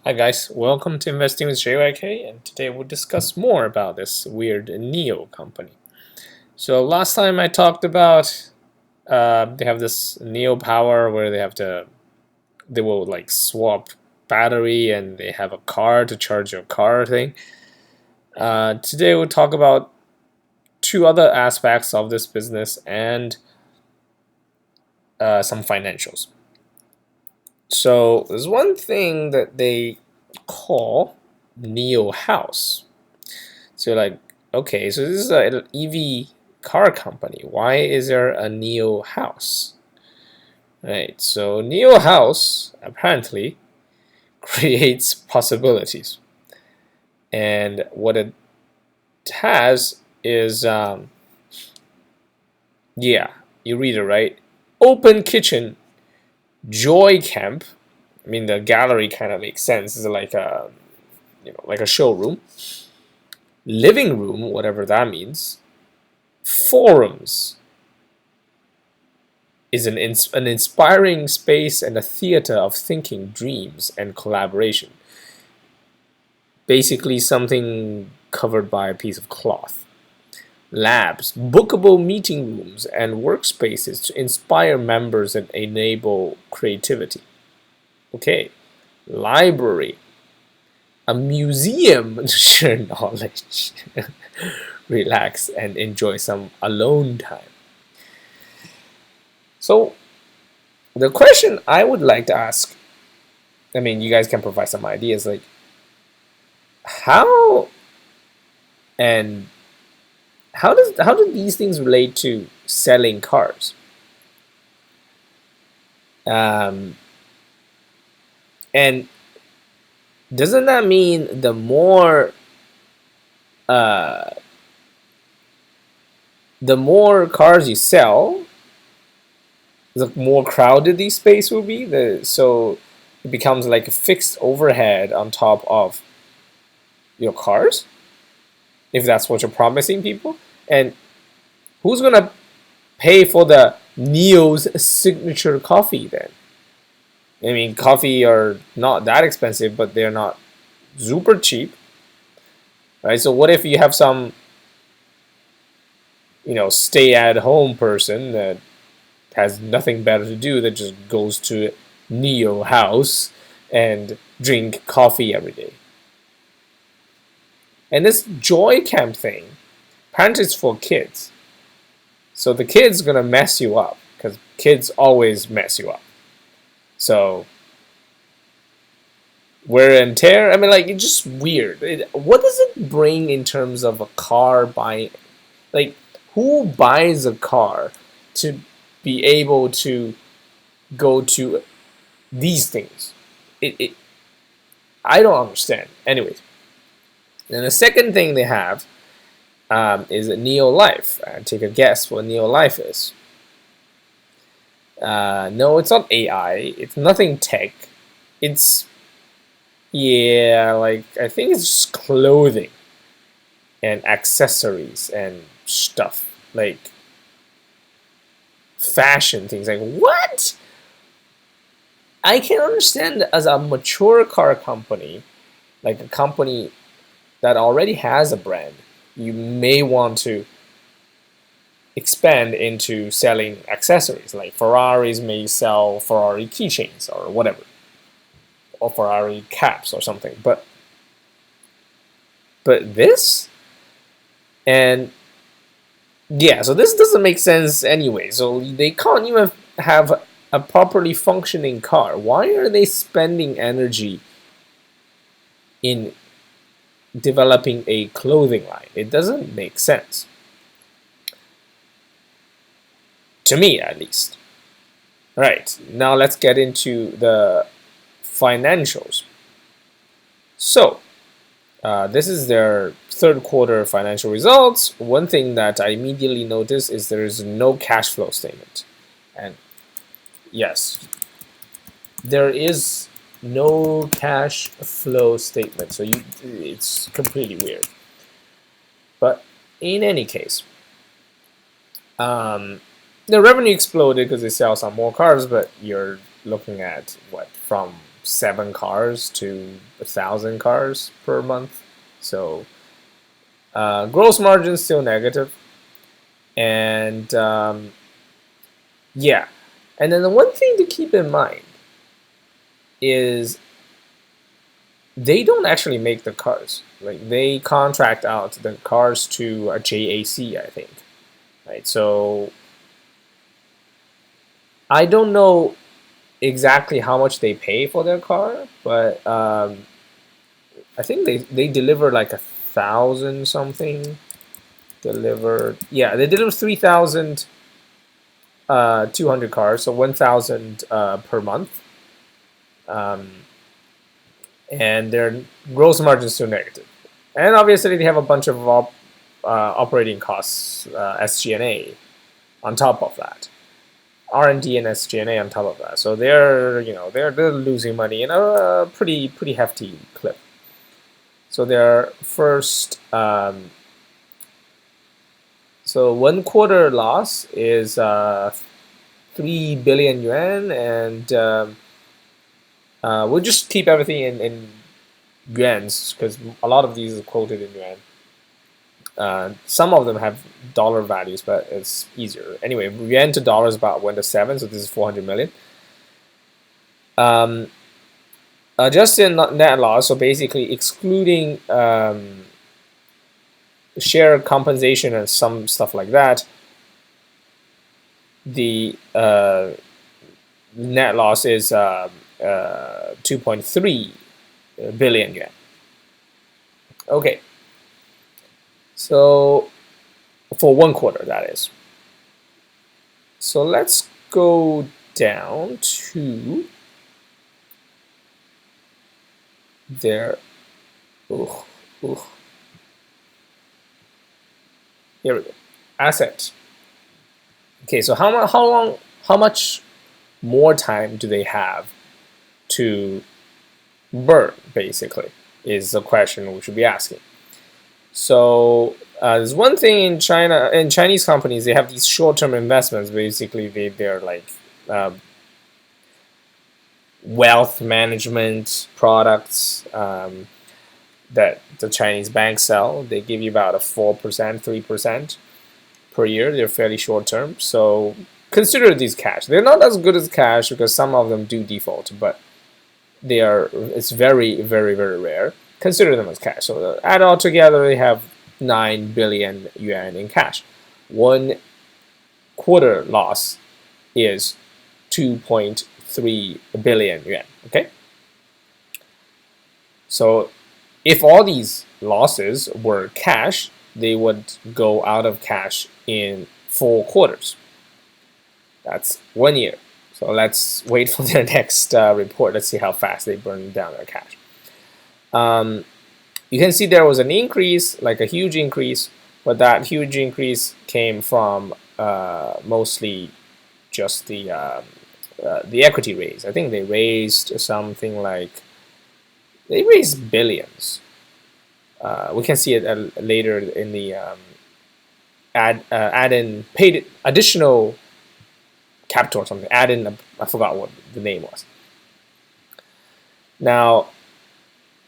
Hi guys, welcome to Investing with JYK, and today we'll discuss more about this weird NIO company. So last time I talked about they have this NIO power where they will like swap battery and they have a car to charge your car thing. Today we'll talk about two other aspects of this business and some financials. So there's one thing that they call NIO House. So like, okay, so this is an EV car company. Why is there a NIO House? Right, so NIO House apparently creates possibilities. And what it has is, yeah, you read it right. Open kitchen, joy camp. I mean, the gallery kind of makes sense. It's like like a showroom. Living room, whatever that means. Forums, is an inspiring space and a theater of thinking, dreams, and collaboration. Basically, something covered by a piece of cloth. Labs, bookable meeting rooms, and workspaces to inspire members and enable creativity. Okay, library, a museum to share knowledge, relax, and enjoy some alone time. So, the question I would like to ask, I mean, you guys can provide some ideas like, how and how do these things relate to selling cars? Um, and doesn't that mean uh, the more cars you sell, the more crowded the space will be? So it becomes like a fixed overhead on top of your cars, if that's what you're promising people. And who's gonna pay for the NIO's signature coffee then? I mean, coffee are not that expensive, but they're not super cheap, right? So what if you have some, stay-at-home person that has nothing better to do that just goes to NIO house and drink coffee every day? And this joy camp thing, apparently it's for kids. So the kid's gonna mess you up because kids always mess you up. So wear and tear. I mean, like, it's just weird. What does it bring in terms of a car buying? Like, who buys a car to be able to go to these things? I don't understand. Anyways, and the second thing they have is a NIO Life. Take a guess what NIO Life is. No, it's not AI. It's nothing tech. It's, yeah, like, I think it's just clothing and accessories and stuff. Like, fashion things. Like, what? I can understand as a mature car company, like a company that already has a brand, you may want to expand into selling accessories. Like Ferraris may sell Ferrari keychains or whatever, or Ferrari caps or something. But this, and yeah, so this doesn't make sense anyway. So they can't even have a properly functioning car. Why are they spending energy in developing a clothing line? It doesn't make sense. To me, at least. All right, now let's get into the financials. So, this is their third quarter financial results. One thing that I immediately noticed is there is no cash flow statement. And yes, there is no cash flow statement. So it's completely weird. But in any case, the revenue exploded because they sell some more cars, but you're looking at what, from 7 cars to 1,000 cars per month. So gross margin still negative, and yeah. And then the one thing to keep in mind is they don't actually make the cars. Like they contract out the cars to a JAC, I think. Right. So I don't know exactly how much they pay for their car, but I think they deliver like 1,000 something. Delivered, yeah, they deliver 3,200 cars, so 1,000 per month. And their gross margin is still negative. And obviously, they have a bunch of operating costs, SG&A, on top of that, R&D and SG&A on top of that. So they're they're losing money in a pretty hefty clip. So their first so 1 quarter loss is 3 billion yuan, and we'll just keep everything in yuans because a lot of these are quoted in yuan. Some of them have dollar values, but it's easier. Anyway, yuan to dollar is about 1 to 7, so this is 400 million. Adjusted net loss, so basically excluding share compensation and some stuff like that, the net loss is 2.3 billion yuan. Okay, so for 1 quarter, that is. So let's go down to their here we go, asset. Okay, so how much more time do they have to burn, basically, is the question we should be asking. So there's one thing in China, in Chinese companies, they have these short-term investments. Basically, they're like wealth management products that the Chinese banks sell. They give you about a 4%, 3% per year. They're fairly short-term. So consider these cash. They're not as good as cash because some of them do default, but it's very, very, very rare. Consider them as cash. So add all together, they have 9 billion yuan in cash. 1 quarter loss is 2.3 billion yuan. Okay. So if all these losses were cash, they would go out of cash in 4 quarters. That's 1 year. So let's wait for their next report. Let's see how fast they burn down their cash. You can see there was an increase, like a huge increase, but that huge increase came from mostly just the equity raise. I think they raised something like, they raised billions. We can see it later in the add in paid additional capital or something. Add in, I forgot what the name was. Now,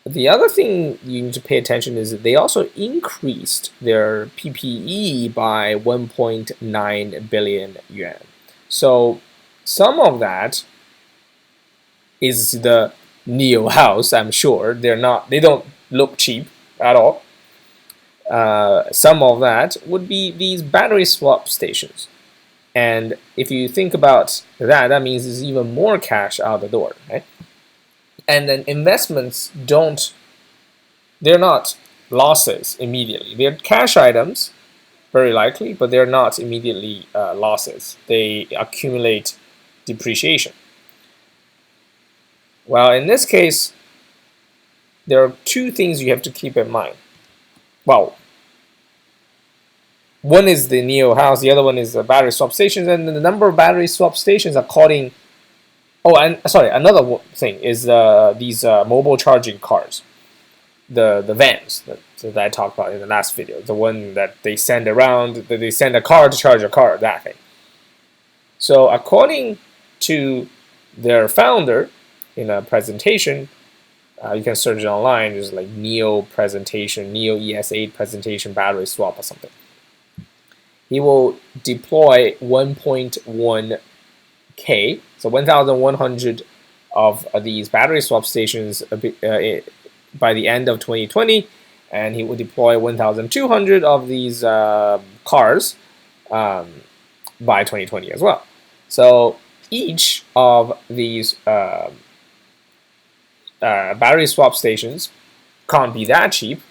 the other thing you need to pay attention is that they also increased their PPE by 1.9 billion yuan. So some of that is the NIO house, I'm sure. They don't look cheap at all. Some of that would be these battery swap stations. And if you think about that, that means there's even more cash out the door, right? And then investments they're not losses immediately. They're cash items, very likely, but they're not immediately losses. They accumulate depreciation. Well, in this case, there are 2 things you have to keep in mind. Well, one is the NIO house, the other one is the battery swap stations, and the number of battery swap stations according. Oh, and sorry, another thing is these mobile charging cars, the vans that I talked about in the last video, the one that they send around, that they send a car to charge a car, that thing. So according to their founder, in a presentation. You can search it online, just like NIO presentation, NIO ES8 presentation battery swap or something. He will deploy 1.1K, so 1,100 of these battery swap stations by the end of 2020, and he will deploy 1,200 of these cars by 2020 as well. So each of these battery swap stations can't be that cheap.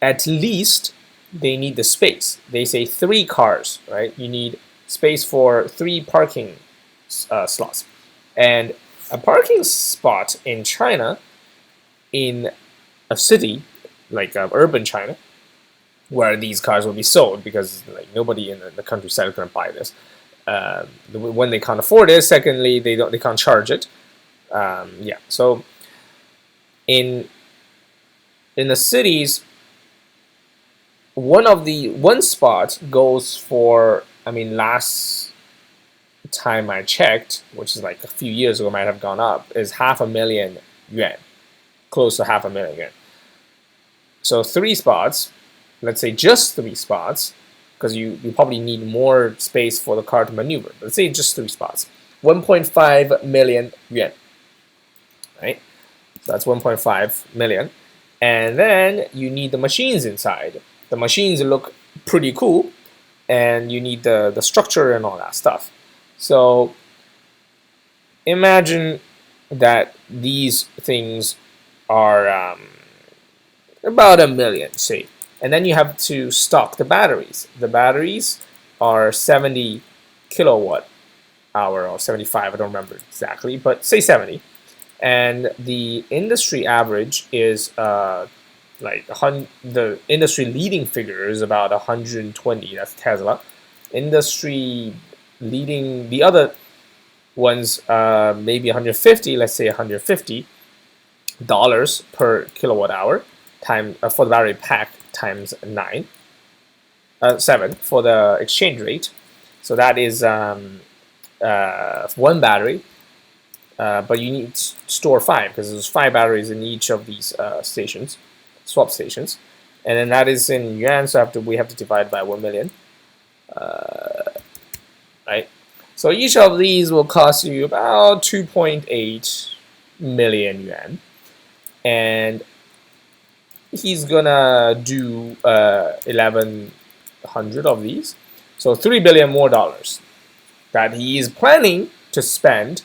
At least they need the space. They say 3 cars, right? You need space for 3 parking slots. And a parking spot in China, in a city like urban China, where these cars will be sold, because like nobody in the countryside is going to buy this. When they can't afford it. Secondly, they can't charge it. Yeah. So in the cities, one spot goes for, I mean, last time I checked, which is like a few years ago, might have gone up, is 500,000 yuan, close to 500,000 yuan. So 3 spots, let's say just 3 spots, because you probably need more space for the car to maneuver. Let's say just 3 spots, 1.5 million yuan, right? So that's 1.5 million, and then you need the machines inside. The machines look pretty cool, and you need the structure and all that stuff. So imagine that these things are about 1 million, say, and then you have to stock the batteries. The batteries are 70 kilowatt hour or 75, I don't remember exactly, but say 70. And the industry average is the industry leading figure is about 120. That's Tesla. Industry leading, the other ones maybe 150. Let's say $150 per kilowatt hour time for the battery pack times 7 for the exchange rate. So that is one battery. But you need to store 5, because there's 5 batteries in each of these stations, swap stations, and then that is in yuan. So we have to divide by 1 million, right? So each of these will cost you about 2.8 million yuan, and he's gonna do 1,100 of these, so $3 billion more that he is planning to spend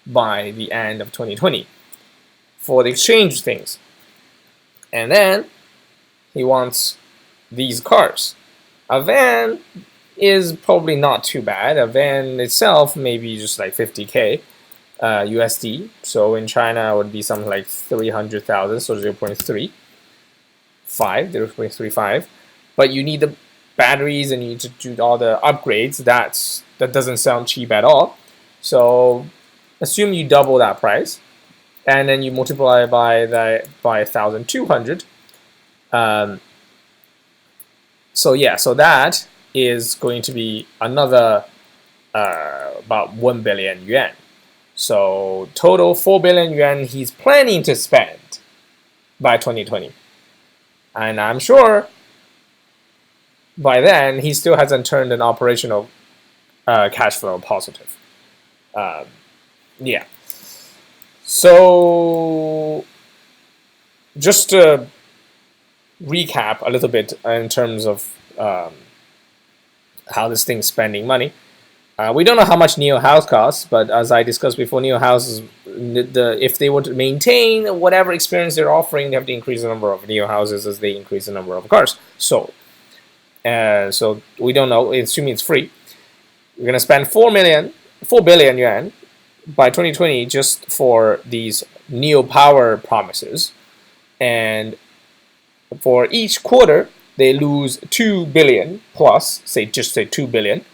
by the end of 2020 for the exchange things. And then he wants these cars. A van is probably not too bad. A van itself maybe just like 50K USD. So in China it would be something like 300,000, so 0.35. But you need the batteries and you need to do all the upgrades. That doesn't sound cheap at all. So assume you double that price, and then you multiply by 1,200. So yeah, so that is going to be another about 1 billion yuan. So total 4 billion yuan he's planning to spend by 2020, and I'm sure by then he still hasn't turned an operational cash flow positive. Yeah. So just to recap a little bit in terms of how this thing's spending money. We don't know how much NIO House costs, but as I discussed before, NIO Houses, if they want to maintain whatever experience they're offering, they have to increase the number of NIO Houses as they increase the number of cars sold. So we don't know, assuming it's free. We're going to spend 4 billion yuan by 2020 just for these NIO Power promises. And for each quarter, they lose 2 billion plus, say 2 billion.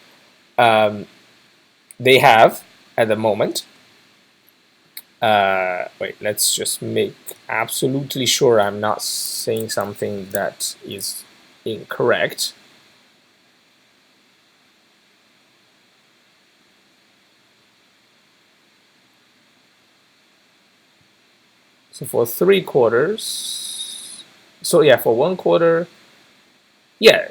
They have at the moment. Wait, let's just make absolutely sure I'm not saying something that is incorrect. So for 3 quarters, so yeah, for 1 quarter, yeah,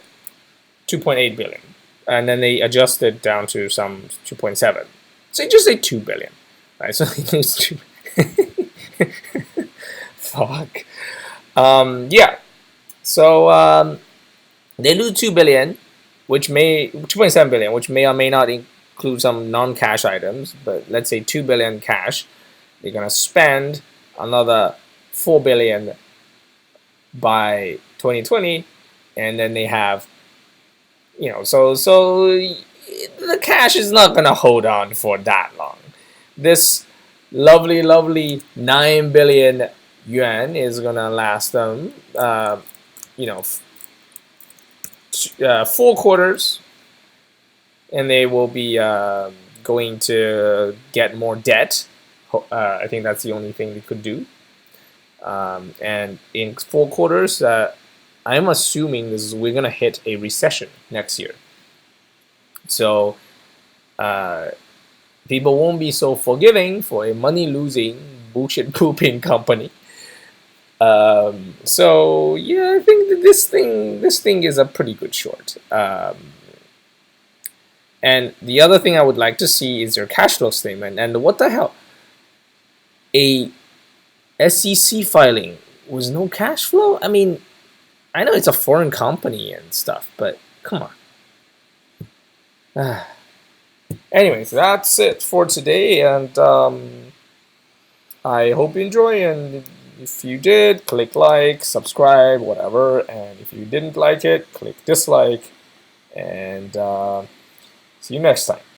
2.8 billion, and then they adjusted down to some 2.7. So you just say 2 billion, right? So they lose two. Fuck. Yeah. So they lose 2 billion, which may 2.7 billion, which may or may not include some non-cash items, but let's say 2 billion cash. They're gonna spend another 4 billion by 2020, and then they have, so the cash is not gonna hold on for that long. This lovely 9 billion yuan is gonna last them, you know, 4 quarters, and they will be going to get more debt. I think that's the only thing they could do. And in 4 quarters, I'm assuming we're gonna hit a recession next year. So people won't be so forgiving for a money-losing, bullshit-pooping company. So yeah, I think that this thing is a pretty good short. And the other thing I would like to see is your cash flow statement. And what the hell? A SEC filing with no cash flow? I mean, I know it's a foreign company and stuff, but come on. Anyways, that's it for today, and I hope you enjoy. And if you did, click like, subscribe, whatever. And if you didn't like it, click dislike. And see you next time.